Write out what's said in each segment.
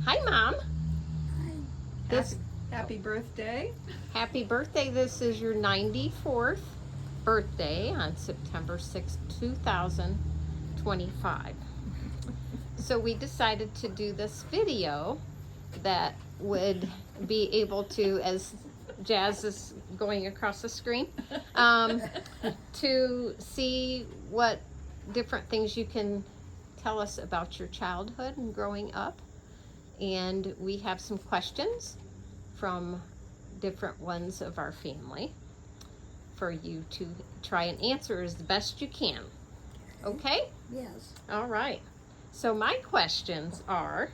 Hi, Mom. This Happy birthday. Happy birthday. This is your 94th birthday on September 6th, 2025. So we decided to do this video that would be able to, as Jazz is going across the screen, to see what different things you can tell us about your childhood and growing up. And we have some questions from different ones of our family for you to try and answer as best you can. Okay? Yes. All right. So my questions are,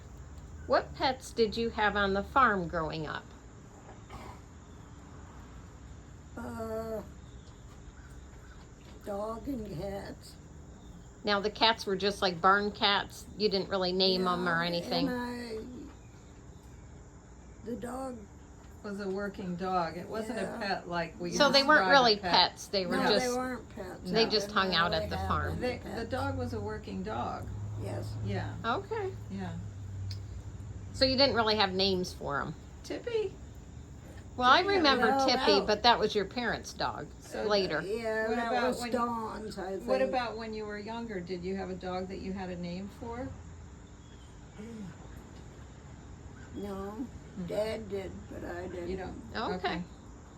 what pets did you have on the farm growing up? Dog and cats. Now the cats were just like barn cats. You didn't really name them or anything. And the dog. Was a working dog. It wasn't a pet like we. So they weren't describe really a pet. pets. They were No, just. they weren't pets. They No, just they hung didn't out at really the have farm. any The pets. dog was a working dog. Yes. Yeah, Okay. yeah. So you didn't really have names for them. Tippy. Well, I remember No, Tippy, no. but that was your parents' dog So later. Yeah, What that about was when- Dawn's, I think. What about when you were younger? Did you have a dog that you had a name for? No, Dad did, but I didn't. You don't. Okay.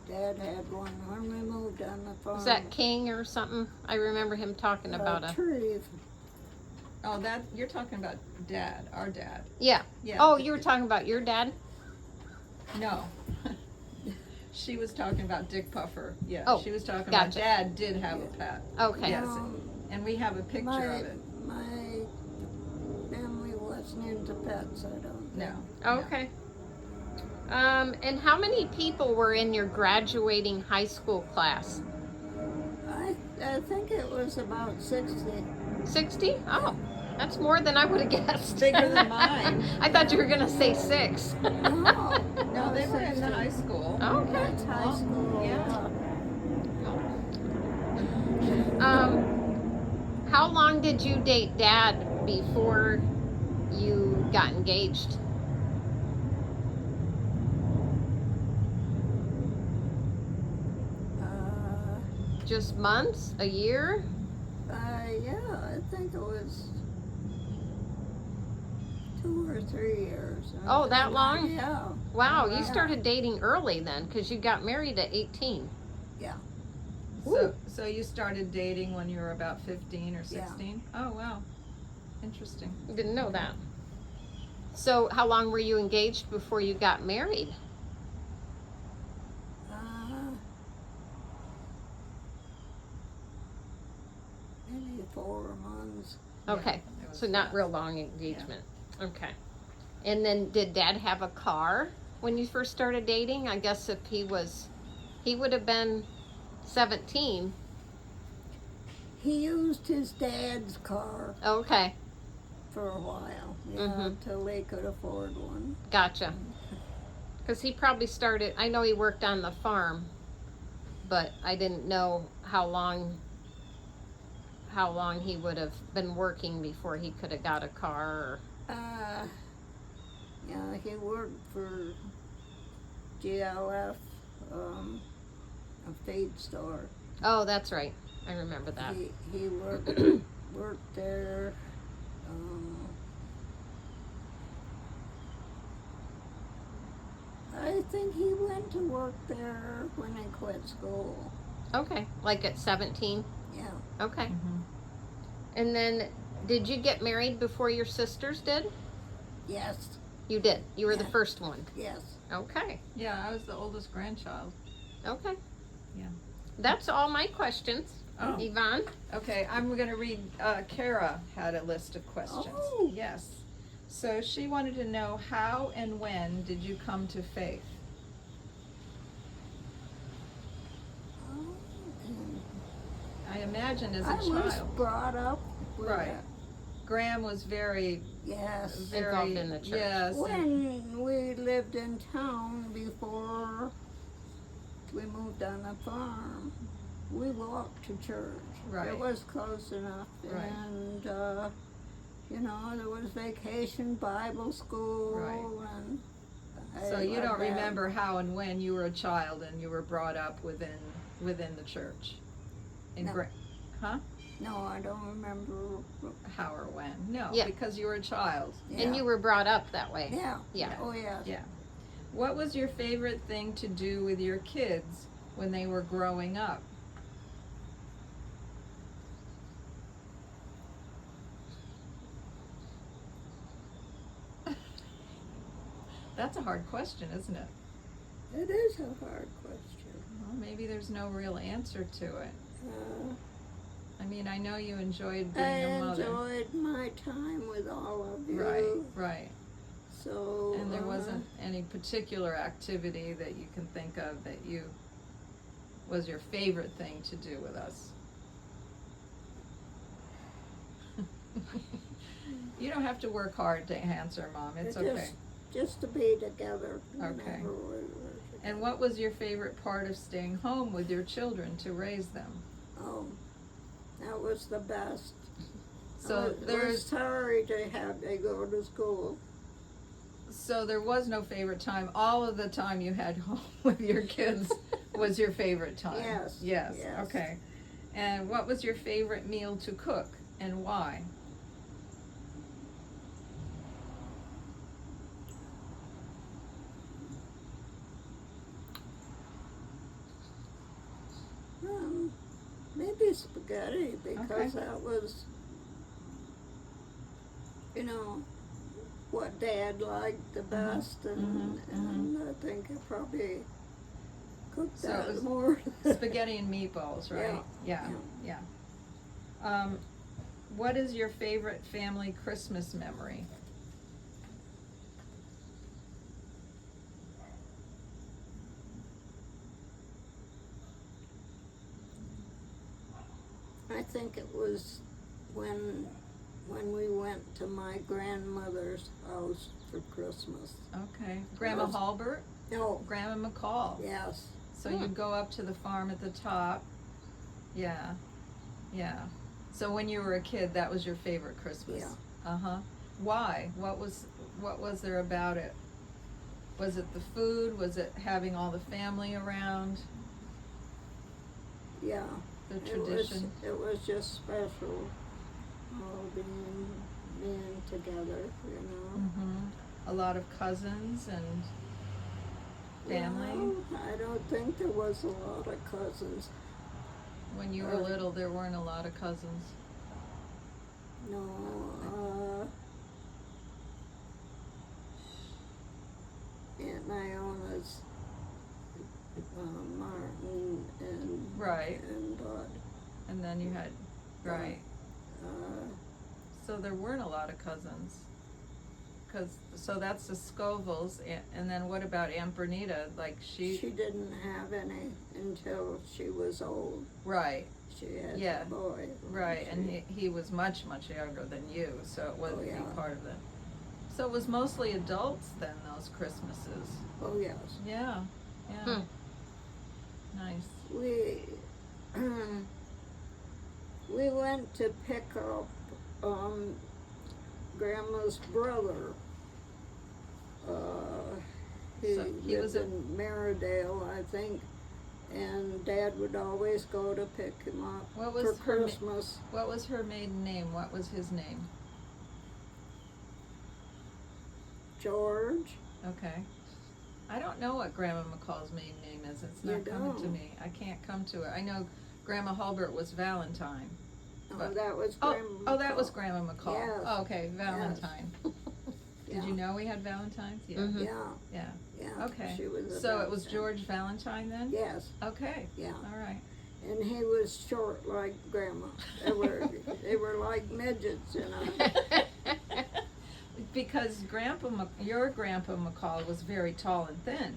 Dad had one when we moved on the farm. Was that King or something? I remember him talking about a. tree. Oh, that you're talking about Dad, our dad. Yeah. Yeah. Oh, you were talking about your dad? No. She was talking about Dick Puffer. Yeah. Oh, She was talking gotcha. about Dad did have a pet. Okay. Yes. And we have a picture my, of it. My family wasn't into pets, I don't think. No. Okay. And how many people were in your graduating high school class? I think it was about 60. 60? Oh, that's more than I would have guessed. Bigger than mine. I thought you were going to say 6. No. No, they were in the high school. Okay. That's high school. Yeah. How long did you date Dad before you got engaged? Just months? A year? Yeah, I think it was 2 or 3 years. Oh, that long? Yeah. Wow, Yeah. you started dating early then, because you got married at 18. So you started dating when you were about 15 or 16? Oh, wow. Interesting. Didn't know that. So how long were you engaged before you got married? Maybe 4 months. Okay, Yeah, it was so not fast. real long engagement. Okay. And then did Dad have a car when you first started dating? I guess if he would have been 17. He used his dad's car Okay, for a while, Mhm. until they could afford one. gotcha. Because he probably started, I know he worked on the farm, but I didn't know how long he would have been working before he could have got a car. Or, Yeah, he worked for GLF, a feed store. oh, that's right. I remember that. He worked there. I think he went to work there when he quit school. Okay, like at 17? Yeah. Okay. Mm-hmm. And then did you get married before your sisters did? Yes. You did. You were the Yeah. first one. Yes. Okay. Yeah, I was the oldest grandchild. Okay. Yeah. That's all my questions. Oh. Yvonne? Okay, I'm going to read. Kara had a list of questions. Oh. Yes. So she wanted to know, how and when did you come to faith? I imagine as a I was child. brought up with Right. that. Graham was very, Yes. very Involved in the church. Yes. When we lived in town before we moved on the farm, we walked to church. Right. It was close enough. Right. And you know, there was vacation Bible school Right. and. So I you loved don't that. remember how and when you were a child and you were brought up within the church? In No. No, I don't remember. how or when? No, Yeah. because you were a child. Yeah. And you were brought up that way. Yeah. Yeah. Oh, yes. Yeah. What was your favorite thing to do with your kids when they were growing up? That's a hard question, isn't it? It is a hard question. Well, maybe there's no real answer to it. I mean, I know you enjoyed being I a mother. enjoyed my time with all of you. Right, right. So. And there wasn't any particular activity that you can think of that was your favorite thing to do with us? You don't have to work hard to answer, Mom. It's okay. Just to be together. Okay. whenever we were And what was your favorite part of staying home with your children to raise them? Oh, that was the best. So I was there's sorry to have to go to school. so there was no favorite time. All of the time you had home with your kids was your favorite time. Yes, Yes. yes. Okay. And what was your favorite meal to cook and why? Maybe spaghetti because Okay. that was, you know, what Dad liked the best, and I think I probably cooked So it that was more. Spaghetti and meatballs, right? Yeah, Yeah. What is your favorite family Christmas memory? I think it was when we went to my grandmother's house for Christmas. Okay. Grandma Was- Halbert? No, Grandma McCall. yes, So you'd go up to the farm at the top. Yeah. Yeah. So when you were a kid, that was your favorite Christmas? Yeah. Uh-huh. Why? What was there about it? Was it the food? Was it having all the family around? yeah. The tradition? It was just special, all being together, you know. Mm-hmm. A lot of cousins and family? No, I don't think there was a lot of cousins. When you were little, there weren't a lot of cousins. No, Aunt Iona's, Martin Right. and Bud. And then you had, right. Uh, So there weren't a lot of cousins. So that's the Scovilles, and then what about Aunt Bernita? Like she didn't have any until she was old. right, She had Yeah. a boy. right, and he was much, much younger than you, so it wouldn't yeah. be part of it. So it was mostly adults then, those Christmases. Oh, yes. Yeah, yeah. Nice. We went to pick up Grandma's brother. He So he was lived in Maridale, I think, and Dad would always go to pick him up What for was her Christmas. What was her maiden name? What was his name? George. Okay. I don't know what Grandma McCall's maiden name is. It's not You coming to don't? me. I can't come to it. I know Grandma Hulbert was Valentine. Oh, But- that was Oh, Grandma. oh, that was McCall. Grandma McCall. Yes. Oh, okay, Valentine. Yeah. Did you know we had Valentines? Yeah. Mhm. Yeah, Yeah. yeah. Okay. She was a So it was Valentine. George Valentine then? Yes, Okay. yeah. All right. And he was short like Grandma. They were like midgets, you know. Because your Grandpa McCall was very tall and thin.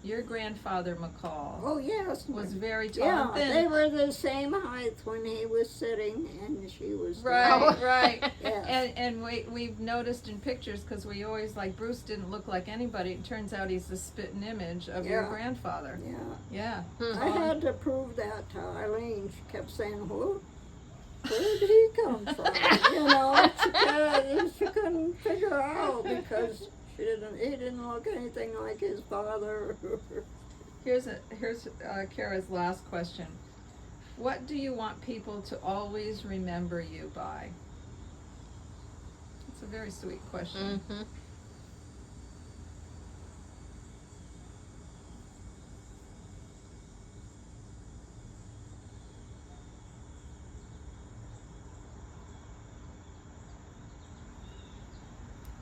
Your grandfather McCall Oh, yes. was very tall Yeah, and thin. they were the same height when he was sitting and she was Right, down. right. Yes. And we've noticed in pictures, because we always, like, Bruce didn't look like anybody. It turns out he's the spitting image of your Yeah. grandfather. Yeah. Yeah. Hmm. I had to prove that to Eileen. She kept saying, who? where did he come from? You know, she couldn't figure out because he didn't look anything like his father. Here's Kara's last question. What do you want people to always remember you by? It's a very sweet question. Mm-hmm.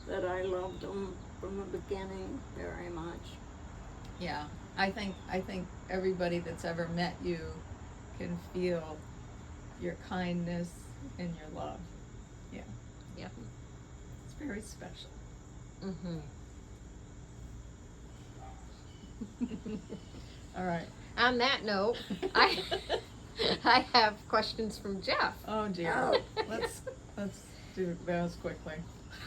That I loved him from the beginning very much. Yeah, I think everybody that's ever met you can feel your kindness and your love. Yeah. Yep. It's very special. Mm-hmm. All right. On that note, I have questions from Jeff. Oh dear. Oh. Let's do those quickly.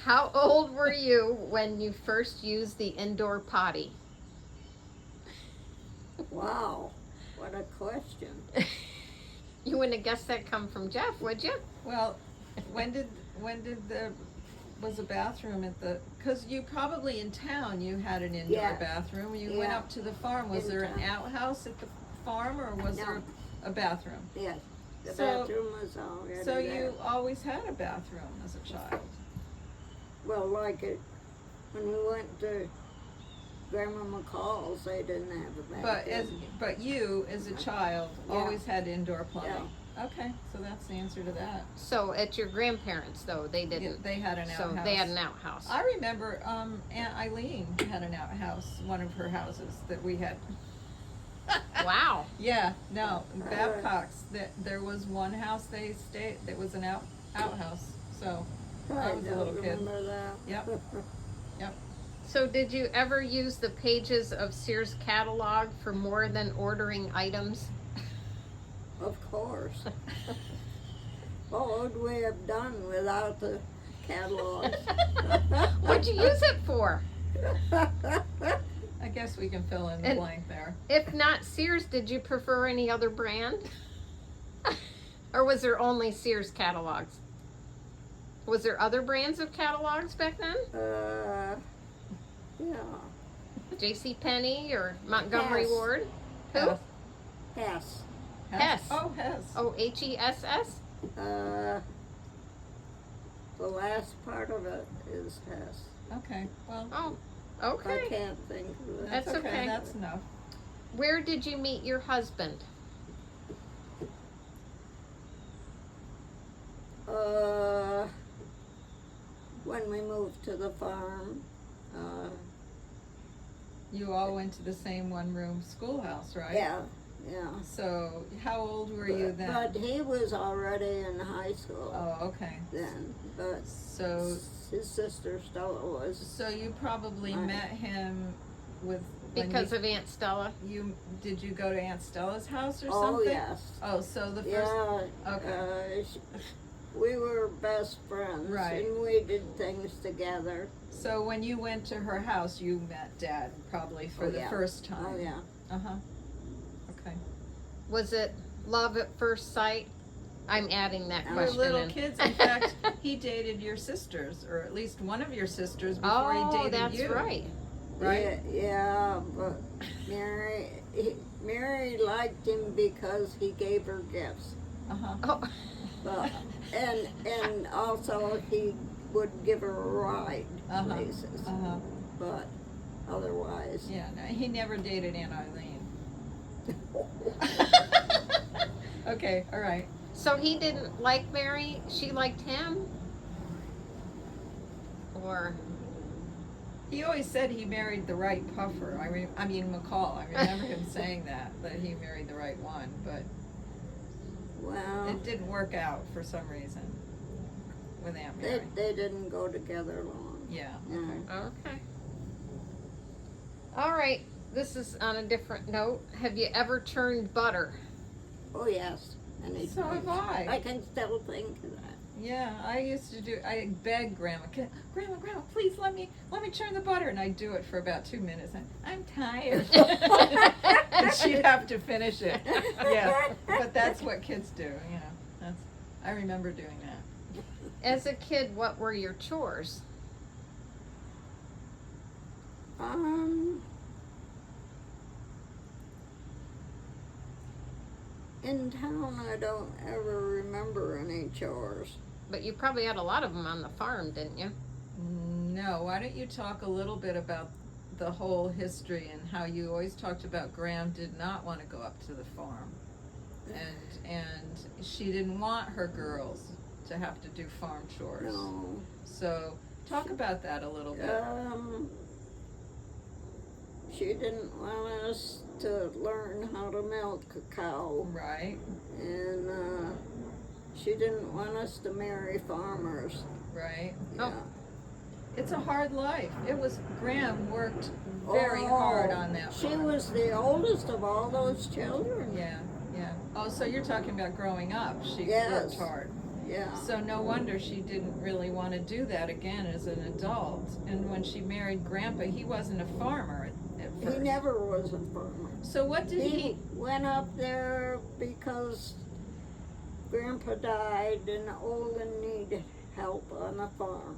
How old were you when you first used the indoor potty? Wow, what a question. You wouldn't have guessed that come from Jeff, would you? Well, when did was a bathroom at the, because you probably in town you had an indoor Yeah. bathroom. You went Yeah. up to the farm. Was In there an town. outhouse at the farm or was No. there a bathroom? Yes, the So- bathroom was already So there. you always had a bathroom as a child. Well, like it, when we went to Grandma McCall's, they didn't have a bathroom. But you as a child Yeah. always had indoor plumbing. Okay, so that's the answer to that. So at your grandparents, though, they didn't. They had an So outhouse. they had an outhouse. I remember Aunt Eileen had an outhouse, one of her houses that we had. Wow. Yeah, no, Babcock's. There was one house they stayed that was an outhouse. So I was a little kid. Remember that? Yep. So did you ever use the pages of Sears catalog for more than ordering items? Of course. What would we have done without the catalogs? What'd you use it for? I guess we can fill in the And- blank there. If not Sears, did you prefer any other brand? Or was there only Sears catalogs? Was there other brands of catalogs back then? Yeah. J.C. Penney or Montgomery Hess. Ward? Who? Hess. Hess. Hess. Oh, Hess. Oh, Hess? The last part of it is Hess. Okay. Well, Oh, I okay. can't think of it. that's That's okay. okay. That's enough. Where did you meet your husband? When we moved to the farm, You all went to the same one-room schoolhouse, right? yeah. So, how old were you then? But he was already in high school Oh, okay. then, but So, his sister Stella was. so you probably Right. met him with when Because of Aunt Stella? did you go to Aunt Stella's house or Oh, something? yes. Oh, so the first. Yeah. Okay. We were best friends. Right. And we did things together. So when you went to her house, you met Dad probably for Oh, the yeah. first time. Oh, yeah. Uh huh. Okay. Was it love at first sight? I'm adding that You were question little in. kids. In fact, he dated your sisters, or at least one of your sisters, before he Oh, dated that's you. right. Right? Yeah, but Mary liked him because he gave her gifts. Uh huh. Oh, But, and also he would give her a ride Uh-huh. places. Uh huh. But otherwise. Yeah. No, he never dated Aunt Eileen. Okay. All right. so he didn't like Mary, she liked him? Or, He always said he married the right puffer. I mean McCall. I remember him saying that he married the right one, but Well, it didn't work out for some reason with Aunt Mary. they didn't go together long. Yeah. Yeah. Okay. okay. All right, this is on a different note. Have you ever churned butter? Oh, yes. And So have I. I can still think of that. Yeah, I used to do. I begged Grandma, Grandma, please let me churn the butter, and I'd do it for about 2 minutes. And I'm tired, and she'd have to finish it. Yeah, but that's what kids do, you know. I remember doing that. As a kid, what were your chores? In town, I don't ever remember any chores. But you probably had a lot of them on the farm, didn't you? No, why don't you talk a little bit about the whole history and how you always talked about Graham did not want to go up to the farm. And she didn't want her girls to have to do farm chores. No. So talk about that a little bit. She didn't want us to learn how to milk a cow, Right, and she didn't want us to marry farmers. right. Yeah. Oh. It's a hard life. Graham worked very hard on that She farm. was the oldest of all those children. Yeah, yeah. Oh, so you're talking about growing up. She Yes. worked hard. Yeah. So no wonder she didn't really want to do that again as an adult. And when she married Grandpa, he wasn't a farmer at He first. never was a farmer. So what did He went up there because Grandpa died and Olin needed help on the farm.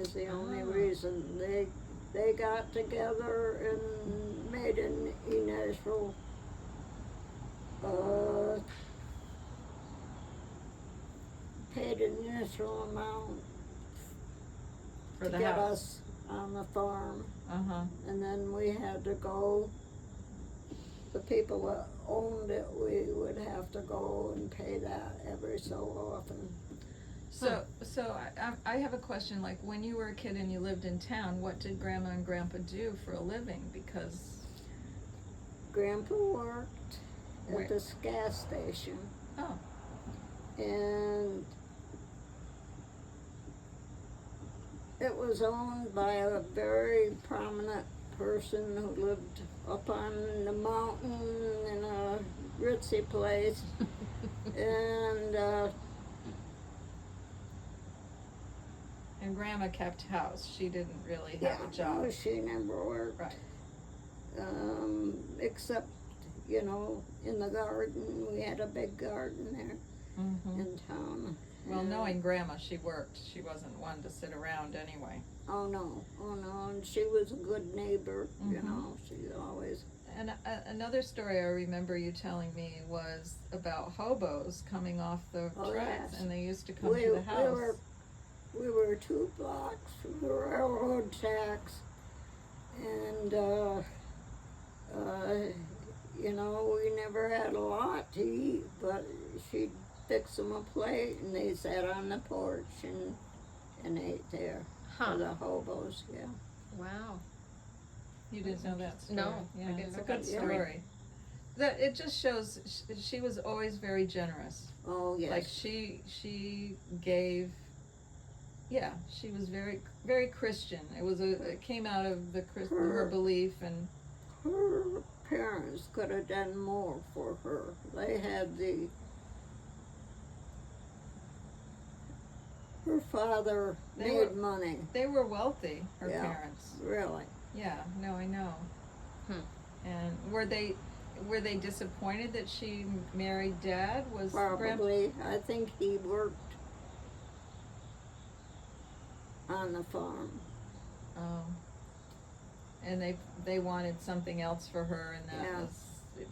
Is the only reason they got together and made an initial paid an initial amount for to the get house? us on the farm, Uh-huh. and then we had to go. The people that owned it, we would have to go and pay that every so often. So I have a question, like when you were a kid and you lived in town, what did Grandma and Grandpa do for a living? Because, Grandpa worked Where? at this gas station, oh, and it was owned by a very prominent person who lived up on the mountain in a ritzy place, and and Grandma kept house. She didn't really yeah, have a job. no, she never worked. Right. Except, in the garden, we had a big garden there Mm-hmm. in town. Well, And- knowing Grandma, she worked. She wasn't one to sit around anyway. Oh no, and she was a good neighbor, Mhm. she always, And another story I remember you telling me was about hobos coming off the Oh, tracks, yes. and they used to come we, to the house. we were 2 blocks from the railroad tracks, and, we never had a lot to eat, but she'd fix them a plate, and they sat on the porch and ate there. Huh. For the hobos, yeah. Wow. You didn't know that story? No, Yeah, I didn't it's know a good that story. story. That it just shows she was always very generous. Oh, yes. Like she gave. Yeah, she was very very Christian. It came out of her belief and. Her parents could have done more for her. They had her father They made were- money, They were wealthy, her Yeah. parents. really. Yeah, no, I know. And were they disappointed that she married Dad? Was Grandpa? Probably, I think he worked on the farm. Oh. And they wanted something else for her, and that Yeah. was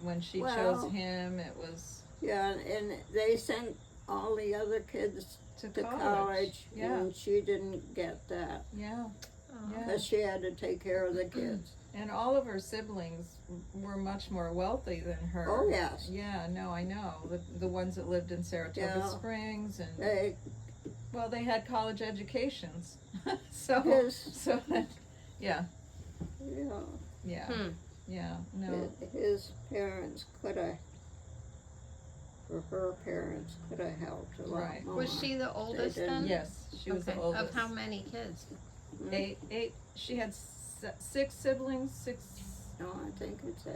when she Well- chose him. It was Yeah, and they sent all the other kids to to college. college, Yeah, and she didn't get that, yeah, Oh. yeah. because she had to take care of the kids. And all of her siblings were much more wealthy than her. Oh, yes. Yeah, no, I know. The ones that lived in Saratoga Yeah. Springs, and They, well, they had college educations. so his, yeah, yeah, yeah, Hmm. yeah. No, his parents could have, or her parents could have helped a lot Right. more. Was she the oldest didn't. then? yes, she was Okay. the oldest. Of how many kids? Eight. She had six siblings. No, I think it's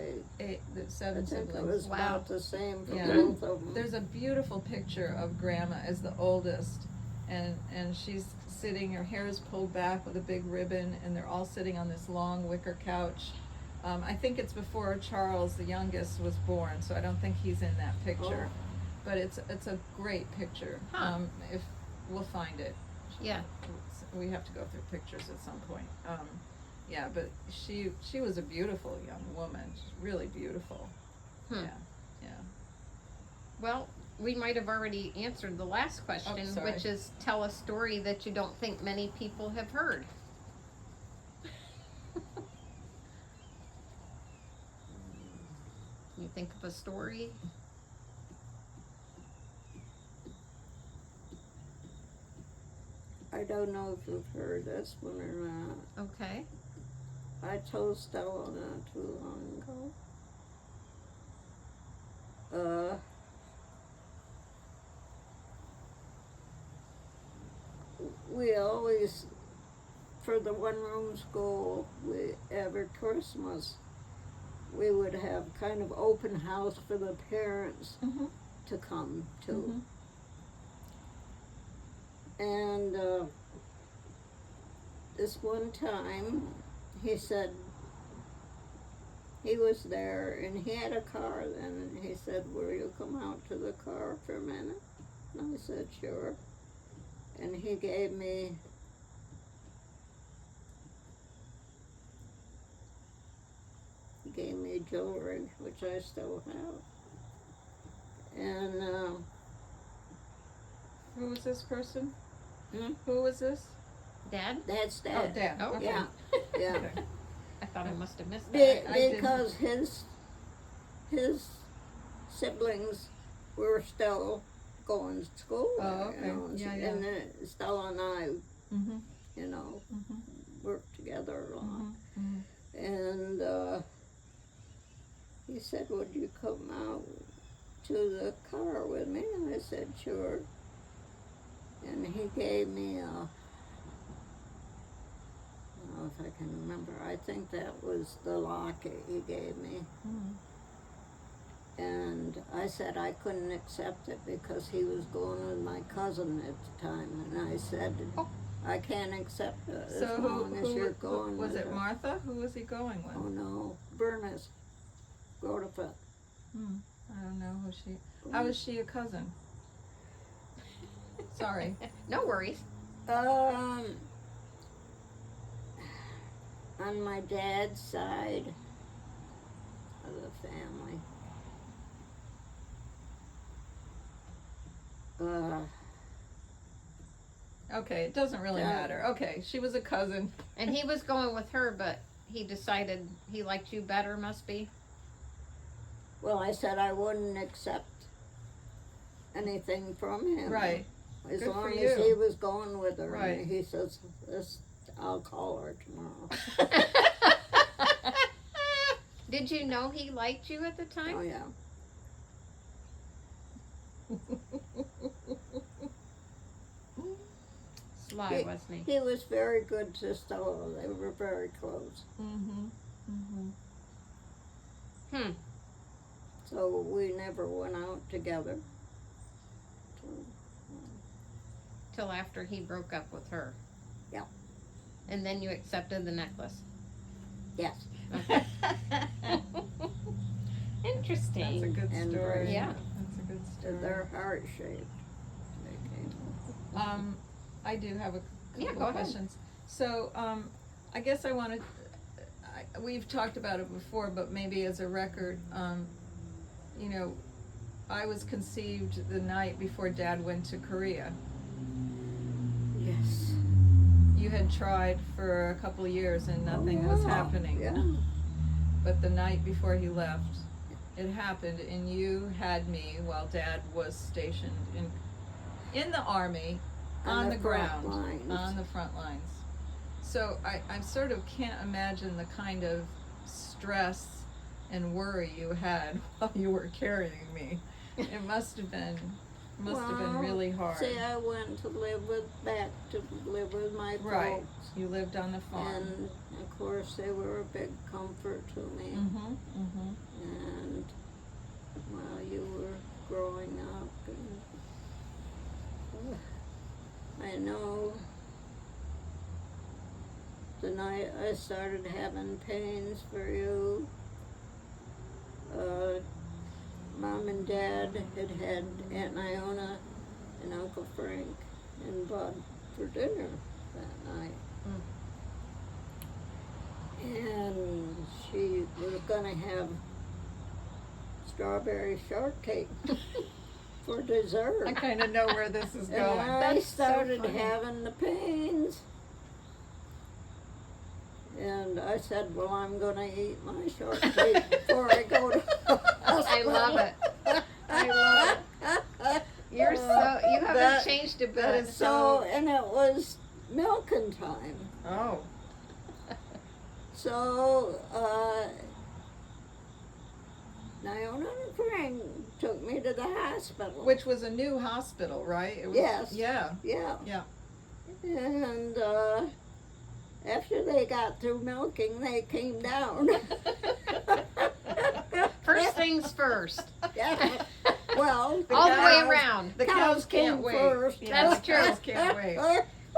Eight. I Seven think it siblings. was Wow. about the same for Yeah. both of them. There's a beautiful picture of Grandma as the oldest, and she's sitting. Her hair is pulled back with a big ribbon, and they're all sitting on this long wicker couch. I think it's before Charles, the youngest, was born, so I don't think he's in that picture. but it's a great picture. Huh. If we'll find it. Yeah. We have to go through pictures at some point. Yeah, but she was a beautiful young woman, really beautiful. Hmm. Yeah. Well, we might have already answered the last question, sorry. which is tell a story that you don't think many people have heard. You think of a story? I don't know if you've heard this one or not. Okay. I told Stella not too long ago. We always, for the one-room school, every Christmas, we would have kind of open house for the parents Mhm. to come to. Mhm. And this one time, he said he was there and he had a car then, and he said, "Will you come out to the car for a minute?" And I said, "Sure." And he gave me jewelry, which I still have. And Who was this person? Hmm? Who was this? Dad? that's Oh, that. Dad. Oh, Okay. Yeah, yeah. Okay. I thought I must have missed Be- that. I didn't. because his siblings were still going to school. Oh, there, okay. Yeah, yeah. And Stella and I, Mhm. Mhm. worked together a lot. Mhm. And he said, "Would you come out to the car with me?" And I said, "Sure." And he gave me I don't know if I can remember. I think that was the locket he gave me. Mhm. And I said I couldn't accept it because he was going with my cousin at the time. And I said, Oh. "I can't accept it as So long as you're who going was with it? her." Martha? Who was he going with? Oh no, Bernice Grotefoot. I don't know who she. How is she a cousin? Sorry. No worries. On my dad's side of the family, Okay, it doesn't really matter. Okay, she was a cousin. And he was going with her, but he decided he liked you better, must be. well, I said I wouldn't accept anything from him. Right. As Good for long you. as he was going with her. Right. And he says, "I'll call her tomorrow." Did you know he liked you at the Oh time? yeah. Sly, wasn't he? He was very good to Stella. They were very close. Mhm. Mhm. Hmm. So we never went out together. So, Till after he broke up with her. Yeah. And then you accepted the necklace. yes. Okay. Interesting. That's a good And story. Yeah. That's a good story. They're heart shaped. They came. I do have a Yeah, couple go of ahead. questions. So, I guess I wanted, we've talked about it before, but maybe as a record, you know, I was conceived the night before Dad went to Korea. Yes. You had tried for a couple of years and nothing was happening. Yeah. But the night before he left, it happened, and you had me while Dad was stationed in the army on the front ground, lines. on the front lines. So I sort of can't imagine the kind of stress and worry you had while you were carrying me. It must have been Well, really hard. See, I went to back to live with my Right. folks. You lived on the farm. And of course they were a big comfort to me. Mhm. Mhm. And while you were growing up, and I know the night I started having pains for you, Mom and Dad had had Aunt Iona and Uncle Frank and Bud for dinner that night. And she was gonna have strawberry shortcake for dessert. I kind of know where this is And going. I That's so started funny. having the pains. And I said, well, I'm gonna eat my shortcake before I go to the I hospital. love it. I love it. You're so, you haven't That- changed a bit. that is So, and it was milking time. Oh, So, Naona and Frank took me to the hospital. which was a new hospital, right? It was, Yes. Yeah. Yeah. Yeah. And, after they got through milking, they came down. First things first. Yeah. Well, All the way cows- around. The cows can't came wait. first. Yeah, That's the true. cows can't wait.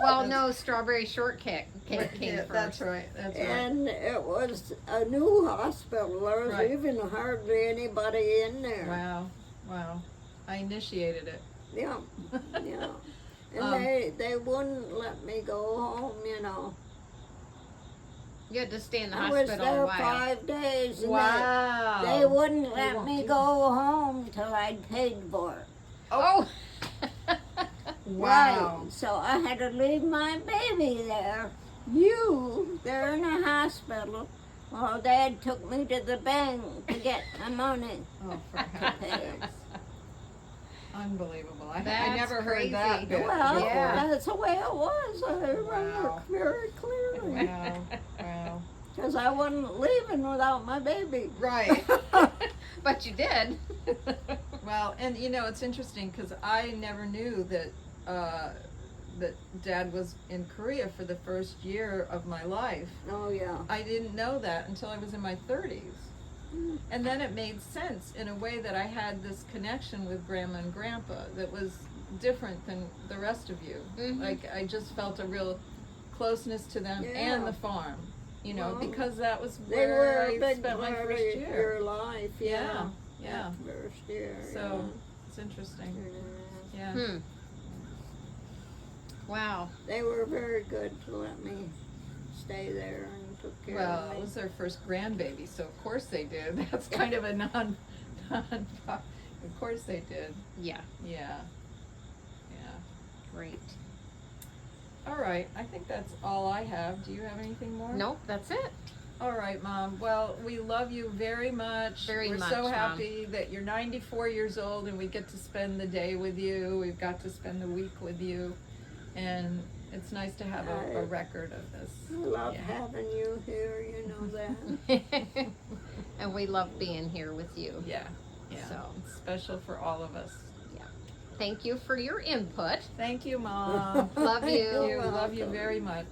Well, no, strawberry shortcake came Yeah, first. that's right. That's right. And it was a new hospital. There was Right. even hardly anybody in there. Wow. Wow. I initiated it. Yeah, yeah. And Um, they wouldn't let me go home, you know. You had to stay in the I was hospital there a while. 5 days and Wow. they wouldn't They let won't me do go home till I'd paid for it. Oh! Wow. Right, so I had to leave my baby there. They're in a hospital. Well, Dad took me to the bank to get my money. Oh, for heaven's sakes. Unbelievable. I That's never heard crazy. that bit Well, before. Yeah. that's the way it was. I remember Wow. very clearly. Wow. Wow. Because I wasn't leaving without my baby. Right. But you did. Well, and you know, it's interesting because I never knew that that Dad was in Korea for the first year of my life. Oh, yeah. I didn't know that until I was in my 30s. And then it made sense in a way that I had this connection with Grandma and Grandpa that was different than the rest of you. Mhm. Like, I just felt a real closeness to them Yeah. and the farm, you know, Well, because that was They where were I a big spent my part first of year. your life, yeah. Yeah. That first year, So, it's interesting. yeah. Yeah. Hmm. Wow. They were very good to let me stay there and took care Well, of it me. was their first grandbaby, so of course they did. That's kind of a of course they did. Yeah. Yeah. Yeah. Great. All right. I think that's all I have. Do you have anything more? Nope, that's it. All right, Mom. Well, we love you very much. Very We're much, so Mom. happy that you're 94 years old and we get to spend the day with you. We've got to spend the week with you. And it's nice to have a record of this. I love Yeah. having you here, you know that. And we love being here with you. Yeah. Yeah. So. It's special for all of us. Thank you for your input. Thank you, Mom. Love you. You're Love you welcome. very much.